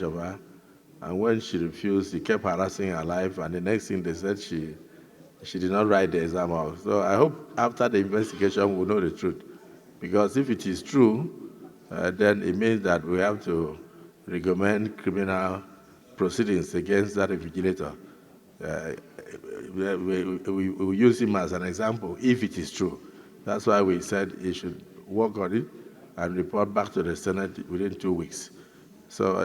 of her. And when she refused, he kept harassing her life. And the next thing they said, she did not write the exam out. So I hope after the investigation we'll know the truth. Because if it is true, then it means that we have to recommend criminal proceedings against that invigilator. We use him as an example if it is true. That's why we said he should work on it and report back to the Senate within 2 weeks. So,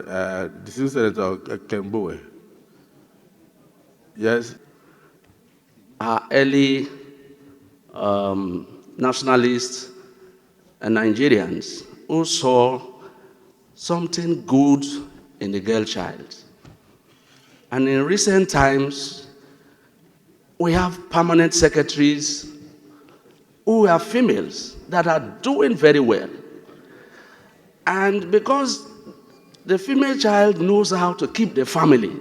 this is Senator Kemboe. Yes. Our early nationalists and Nigerians who saw something good in the girl child. And in recent times, we have permanent secretaries who are females that are doing very well. And because the female child knows how to keep the family,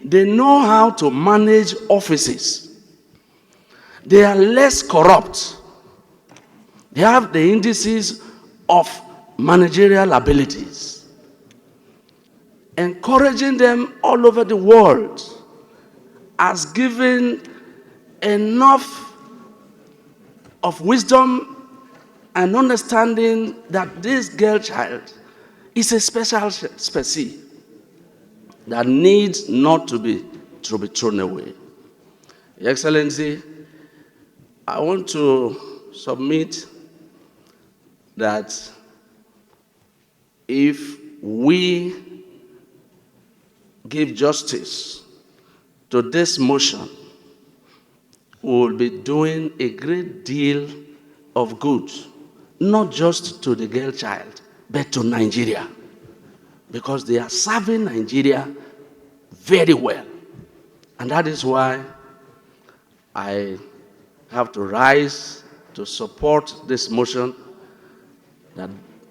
they know how to manage offices. They are less corrupt. They have the indices of managerial abilities. Encouraging them all over the world has given enough of wisdom and understanding that this girl child is a special species that needs not to be thrown away. Your Excellency, I want to submit that if we give justice to this motion, we will be doing a great deal of good, not just to the girl child, but to Nigeria, because they are serving Nigeria very well. And that is why I have to rise to support this motion that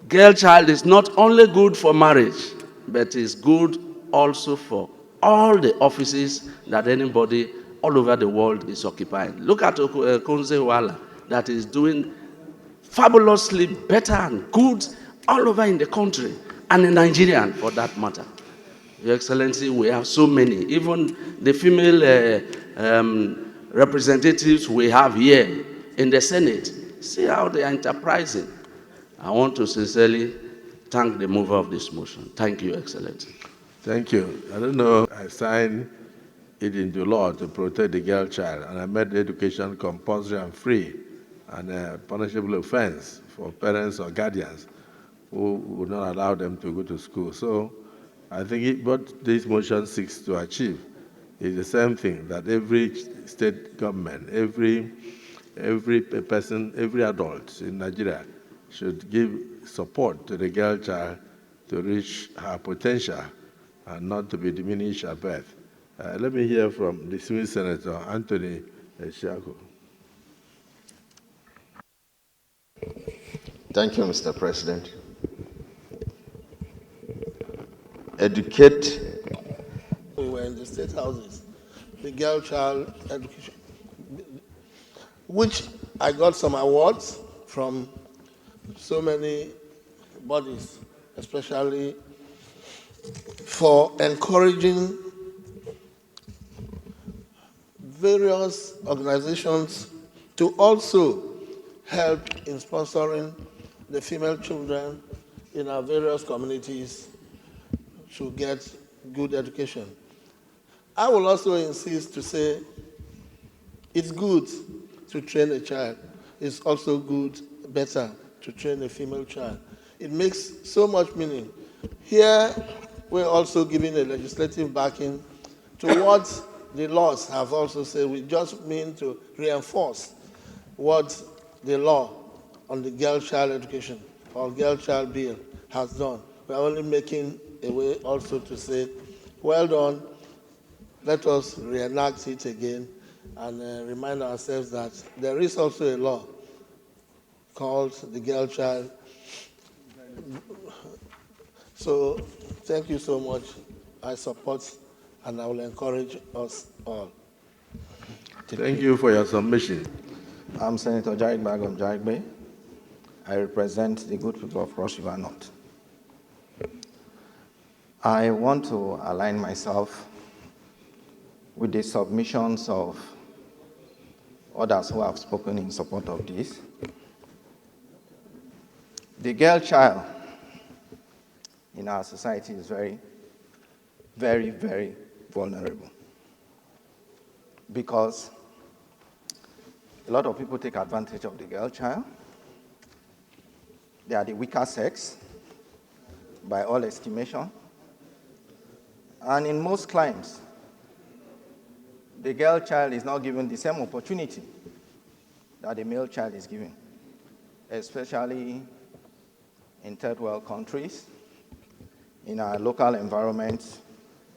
girl child is not only good for marriage, but is good also for all the offices that anybody all over the world is occupying. Look at Kunze Wala, that is doing fabulously better and good all over in the country, and in Nigeria for that matter. Your Excellency, we have so many. Even the female representatives we have here in the Senate, see how they are enterprising. I want to sincerely thank the mover of this motion. Thank you, Excellency. Thank you. I don't know, I signed it into law to protect the girl child, and I made education compulsory and free and a punishable offense for parents or guardians who would not allow them to go to school. So I think what this motion seeks to achieve is the same thing, that every state government, every person, every adult in Nigeria should give support to the girl child to reach her potential and not to be diminished at birth. Let me hear from the Swing Senator, Anthony Shiako. Thank you, Mr. President. Educate. We were in the state houses, the girl child education, which I got some awards from so many bodies, especially for encouraging various organizations to also help in sponsoring the female children in our various communities to get good education. I will also insist to say it's good to train a child. It's also good, better, to train a female child. It makes so much meaning. Here, we're also giving a legislative backing to what the laws have also said. We just mean to reinforce what the law on the girl child education or girl child bill has done. We're only making a way also to say, well done, let us reenact it again and remind ourselves that there is also a law called the girl child. So thank you so much. I support and I will encourage us all. Thank you for your submission. I'm Senator Jared Bagom Jared. I represent the good people of Cross River North. I want to align myself with the submissions of others who have spoken in support of this. The girl child in our society is very, very, very vulnerable because a lot of people take advantage of the girl child. They are the weaker sex, by all estimation. And in most climes, the girl child is not given the same opportunity that the male child is given, especially in third world countries, in our local environments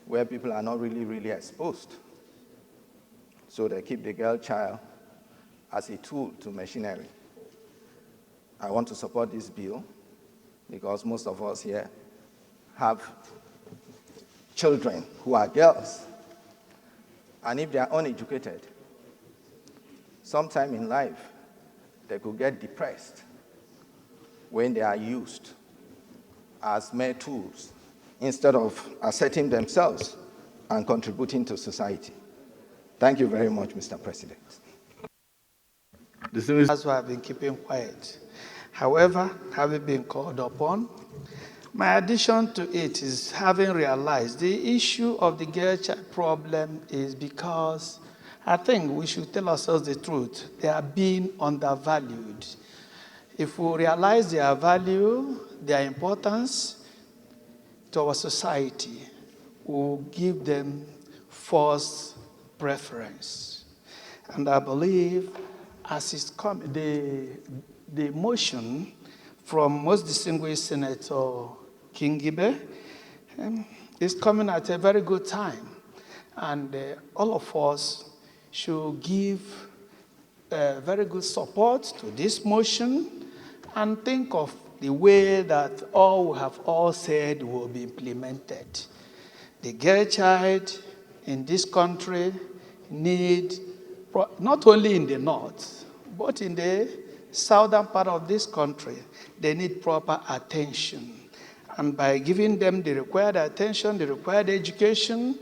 where people are not really, really exposed. So they keep the girl child as a tool to machinery. I want to support this bill because most of us here have children who are girls. And if they are uneducated, sometime in life, they could get depressed when they are used as mere tools instead of asserting themselves and contributing to society. Thank you very much, Mr. President. That's why I've been keeping quiet. However, having been called upon, my addition to it is having realized the issue of the girl child problem is because I think we should tell ourselves the truth. They are being undervalued. If we realize their value, their importance to our society, we'll give them first preference. And I believe as it's come, the motion from most distinguished Senator Kingibe is coming at a very good time. And all of us should give very good support to this motion and think of the way that all we have all said will be implemented. The girl child in this country need, not only in the north, but in the southern part of this country, they need proper attention. And by giving them the required attention, the required education,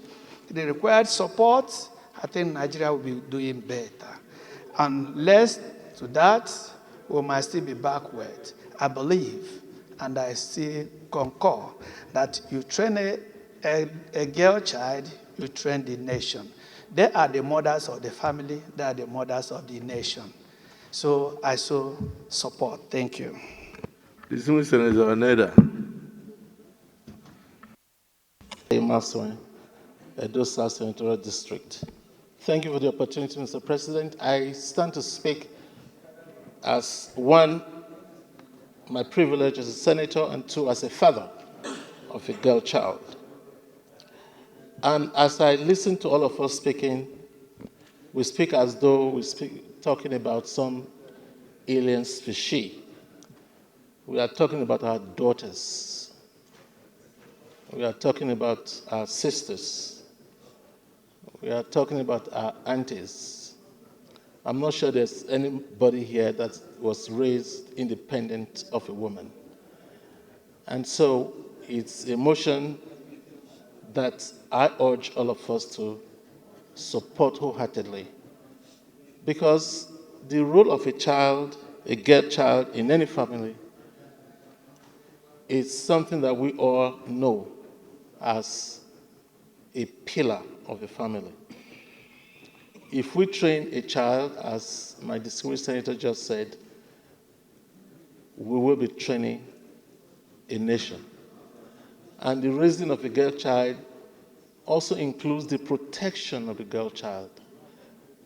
the required support, I think Nigeria will be doing better. Unless to that, we might still be backward. I believe, and I still concur, that you train a girl child, you train the nation. They are the mothers of the family, they are the mothers of the nation. So I so support. Thank you. Distinguished Senator Oneda. Maswin, Edo South Senatorial District. Thank you for the opportunity, Mr. President. I stand to speak as one, my privilege as a senator, and two, as a father of a girl child. And as I listen to all of us speaking, we speak as though we speak talking about some alien species. We are talking about our daughters. We are talking about our sisters. We are talking about our aunties. I'm not sure there's anybody here that was raised independent of a woman. And so it's a motion that I urge all of us to support wholeheartedly. Because the role of a child, a girl child in any family, is something that we all know as a pillar of a family. If we train a child, as my distinguished senator just said, we will be training a nation. And the raising of a girl child also includes the protection of the girl child.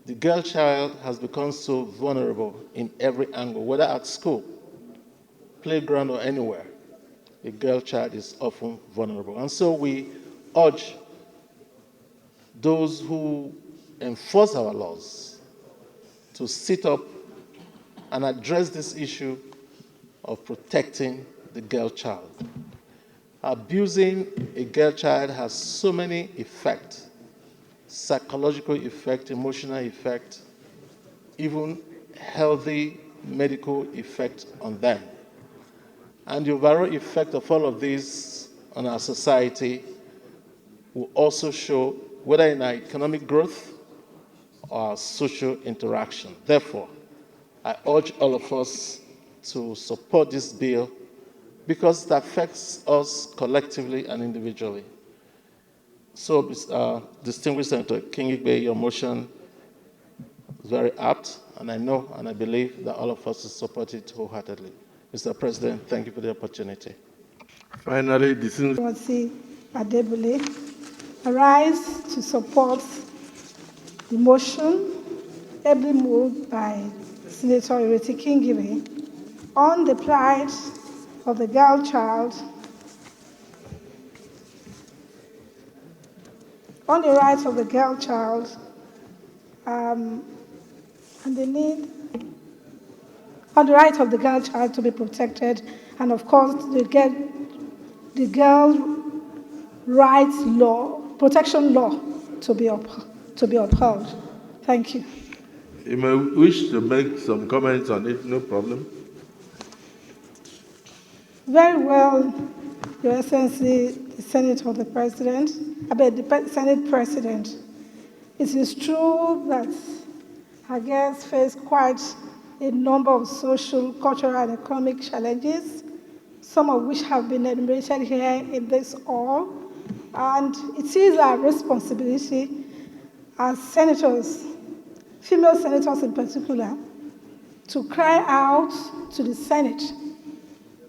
The girl child has become so vulnerable in every angle, whether at school, playground, or anywhere. A girl child is often vulnerable. And so we urge those who enforce our laws to sit up and address this issue of protecting the girl child. Abusing a girl child has so many effects: psychological effect, emotional effect, even healthy medical effect on them. And the overall effect of all of these on our society will also show whether in our economic growth or our social interaction. Therefore, I urge all of us to support this bill because it affects us collectively and individually. So, distinguished Senator Kingigbe, your motion is very apt, and I know and I believe that all of us will support it wholeheartedly. Mr. President, thank you for the opportunity. Finally, distinguished Adebule, arise to support the motion ably moved by Senator Ireti Kingibe on the plight of the girl child, on the rights of the girl child, and the need on the right of the girl child to be protected, and of course the girl rights law, protection law to be upheld. Thank you. you may wish to make some comments on it, no problem. Very well, Your Excellency, the Senator, the President, the Senate President. It is true that our girls face quite a number of social, cultural, and economic challenges, some of which have been enumerated here in this hall. And it is our responsibility as senators, female senators in particular, to cry out to the Senate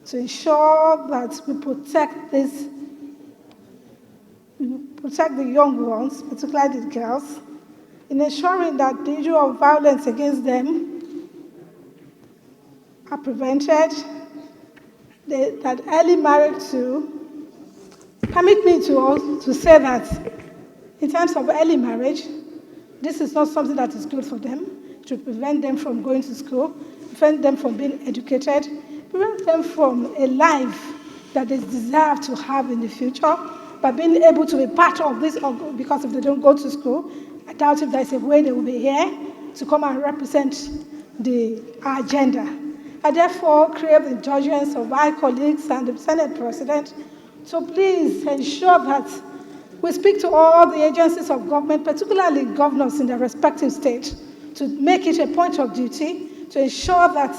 to ensure that we protect the young ones, particularly the girls, in ensuring that the issue of violence against them are prevented, that early marriage too. Permit me to say that in terms of early marriage, this is not something that is good for them, to prevent them from going to school, prevent them from being educated, prevent them from a life that they deserve to have in the future, by being able to be part of this, because if they don't go to school, I doubt if there's a way they will be here to come and represent our agenda. I therefore crave the indulgence of my colleagues and the Senate President to please ensure that we speak to all the agencies of government, particularly governors in their respective states, to make it a point of duty to ensure that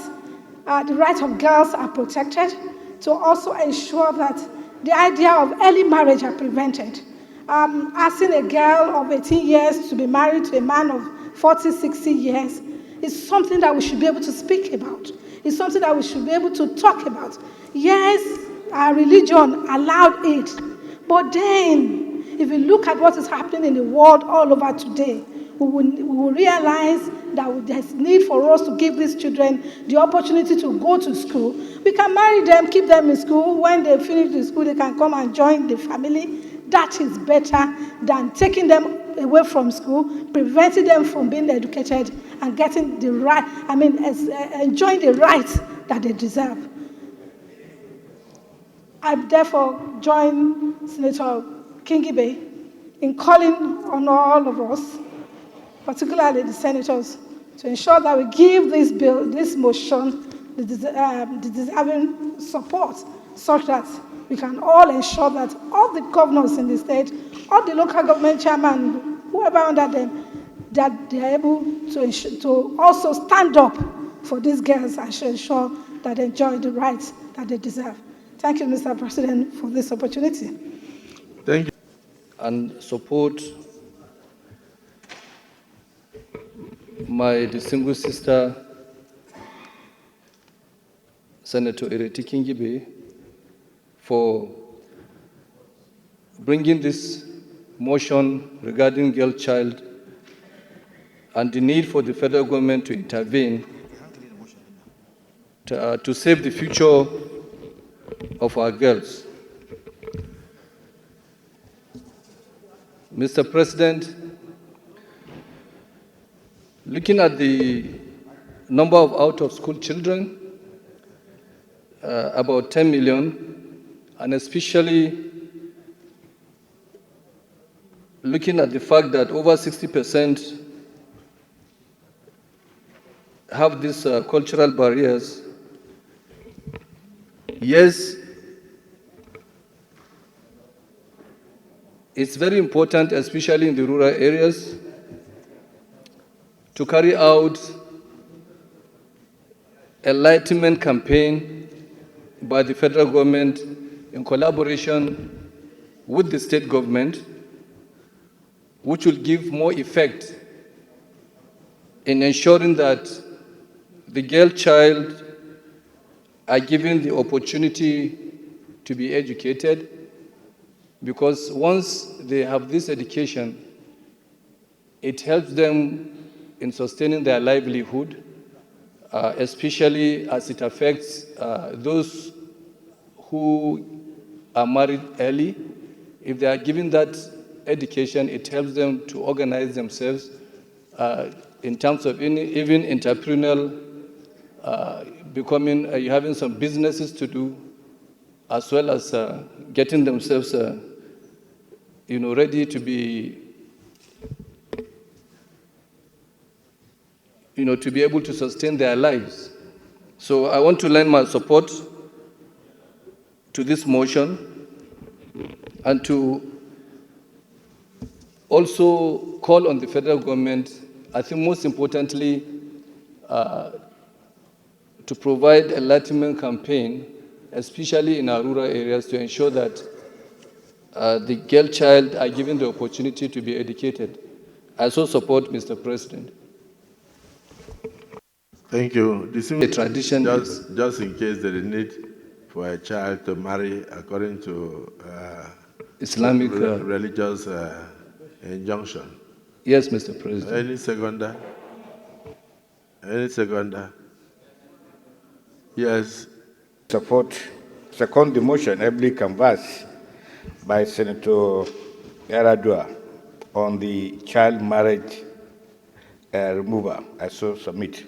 the rights of girls are protected, to also ensure that the idea of early marriage are prevented. Asking a girl of 18 years to be married to a man of 40, 60 years is something that we should be able to speak about. It's something that we should be able to talk about. Yes, our religion allowed it, but then if you look at what is happening in the world all over today, we will realize that there's need for us to give these children the opportunity to go to school. We can marry them, keep them in school. When they finish the school, they can come and join the family. That is better than taking them away from school, preventing them from being educated and getting the right, enjoying the rights that they deserve. I therefore join Senator Kingibe in calling on all of us, particularly the senators, to ensure that we give this bill, this motion, the deserving support, such that we can all ensure that all the governors in the state, all the local government chairman, whoever under them, that they are able to also stand up for these girls and ensure that they enjoy the rights that they deserve. Thank you, Mr. President, for this opportunity. Thank you. And support my distinguished sister, Senator Ireti Kingibe, for bringing this motion regarding girl child and the need for the federal government to intervene to save the future of our girls. Mr. President, looking at the number of out-of-school children, about 10 million, and especially looking at the fact that over 60% have these cultural barriers, yes, It's very important, especially in the rural areas, to carry out enlightenment campaign by the federal government in collaboration with the state government, which will give more effect in ensuring that the girl child are given the opportunity to be educated, because once they have this education, it helps them in sustaining their livelihood, especially as it affects those who are married early. If they are given that education, it helps them to organize themselves in terms of even entrepreneurial, having some businesses to do, as well as getting themselves ready to be to be able to sustain their lives. So I want to lend my support to this motion and to also call on the federal government, I think most importantly, to provide enlightenment campaign, especially in our rural areas, to ensure that the girl child are given the opportunity to be educated. I so support, Mr. President. Thank you. The tradition just in case there is need for a child to marry according to Islamic religious injunction. Yes, Mr. President. Any seconder? Any seconder? Yes. Second the motion, ably canvassed by Senator Yaradua on the child marriage removal. I so submit.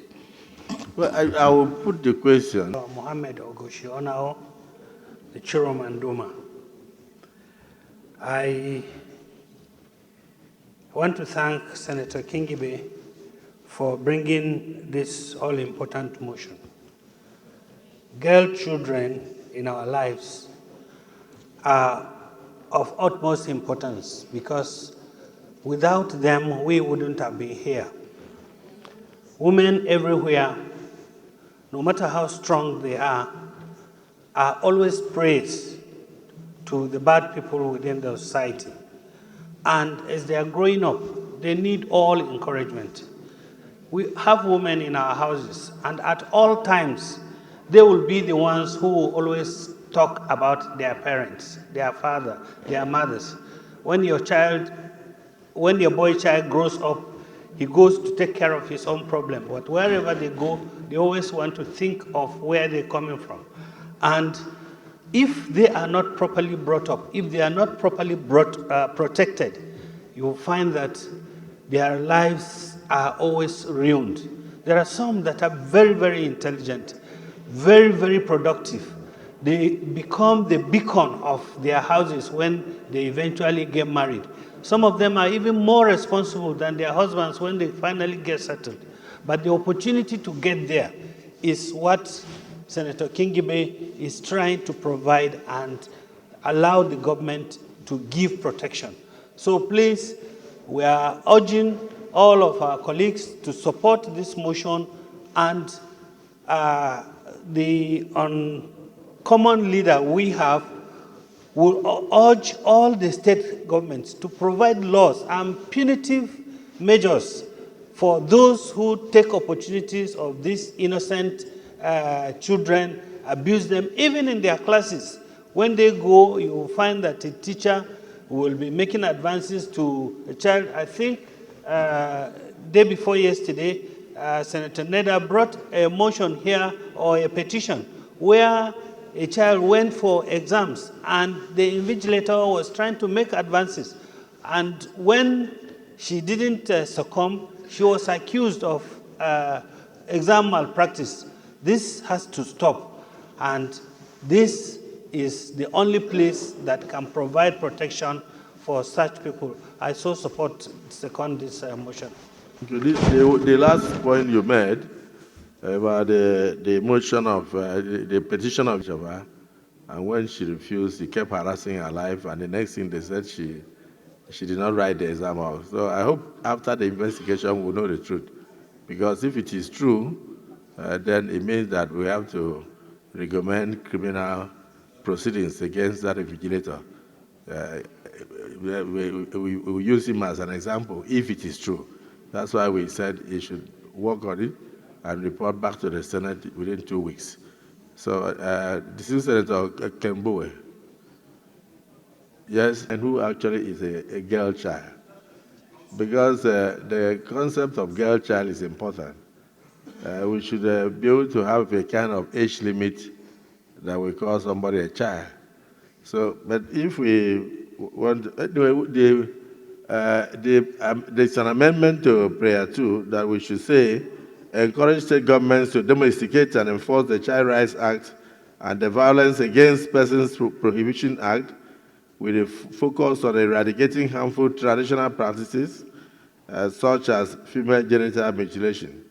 Well, I will put the question. Mohammed Ogoshionao, the Chairman Duma. I want to thank Senator Kingibe for bringing this all-important motion. Girl children in our lives are of utmost importance because without them, we wouldn't have been here. Women everywhere, no matter how strong they are always praised to the bad people within the society. And as they are growing up, they need all encouragement. We have women in our houses, and at all times, they will be the ones who will always talk about their parents, their father, their mothers. When your boy child grows up, he goes to take care of his own problem. But wherever they go, they always want to think of where they're coming from. And if they are not properly brought up, if they are not properly protected, you will find that their lives are always ruined. There are some that are very, very intelligent, very, very productive. They become the beacon of their houses when they eventually get married. Some of them are even more responsible than their husbands when they finally get settled. But the opportunity to get there is what Senator Kingibe is trying to provide and allow the government to give protection. So please, we are urging all of our colleagues to support this motion, and the common leader we have will urge all the state governments to provide laws and punitive measures for those who take opportunities of these innocent children, abuse them, even in their classes. When they go, you will find that a teacher will be making advances to a child. I think day before yesterday, Senator Neda brought a motion here, or a petition, where a child went for exams and the invigilator was trying to make advances. And when she didn't succumb, she was accused of exam malpractice. This has to stop. And this is the only place that can provide protection for such people. I so second this motion. The last point you made about the motion of the petition of Java, and when she refused, he kept harassing her life, and the next thing they said, she she did not write the exam out. So I hope after the investigation we'll know the truth. Because if it is true, then it means that we have to recommend criminal proceedings against that invigilator. We use him as an example if it is true. That's why we said he should work on it and report back to the Senate within 2 weeks. So, this is Senator Kemboe. Yes, and who actually is a girl child. Because the concept of girl child is important. We should be able to have a kind of age limit that we call somebody a child. So, but if we want, anyway, there's an amendment to Prayer 2 that we should say, encourage state governments to domesticate and enforce the Child Rights Act and the Violence Against Persons Prohibition Act with a focus on eradicating harmful traditional practices such as female genital mutilation,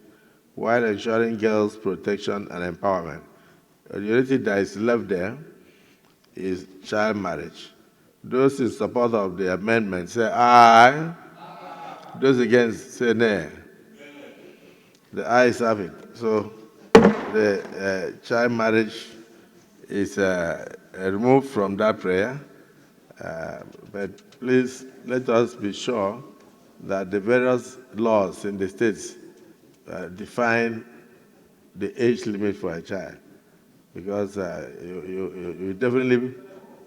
while ensuring girls' protection and empowerment. The only thing that is left there is child marriage. Those in support of the amendment say aye. Those against say nay. The ayes have it. So the child marriage is removed from that prayer. But please let us be sure that the various laws in the states define the age limit for a child. Because you definitely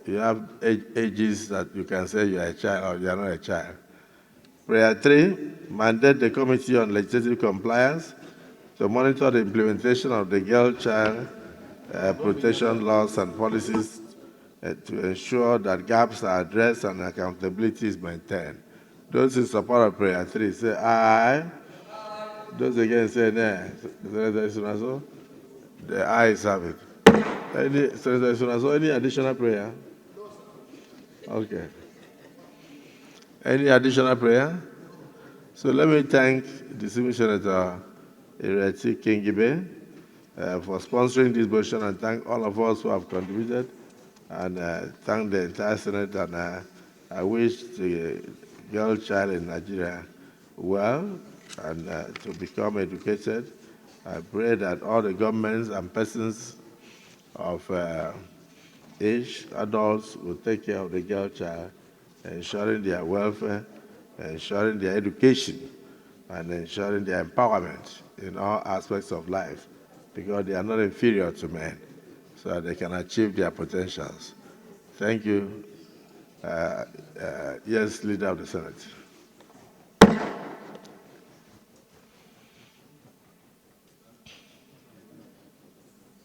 you have ages that you can say you are a child or you are not a child. Prayer 3, mandate the Committee on Legislative Compliance to monitor the implementation of the girl child protection laws and policies to ensure that gaps are addressed and accountability is maintained. Those in support of Prayer 3 say aye. Those against say nay. The ayes have it. Any additional prayer? Okay. Any additional prayer? So let me thank distinguished Senator Ireti Kingibe for sponsoring this motion, and thank all of us who have contributed, and thank the entire Senate. And I wish the girl child in Nigeria well and to become educated. I pray that all the governments and persons of age, adults will take care of the girl child, ensuring their welfare, ensuring their education, and ensuring their empowerment in all aspects of life, because they are not inferior to men, so that they can achieve their potentials. Thank you. Yes, Leader of the Senate.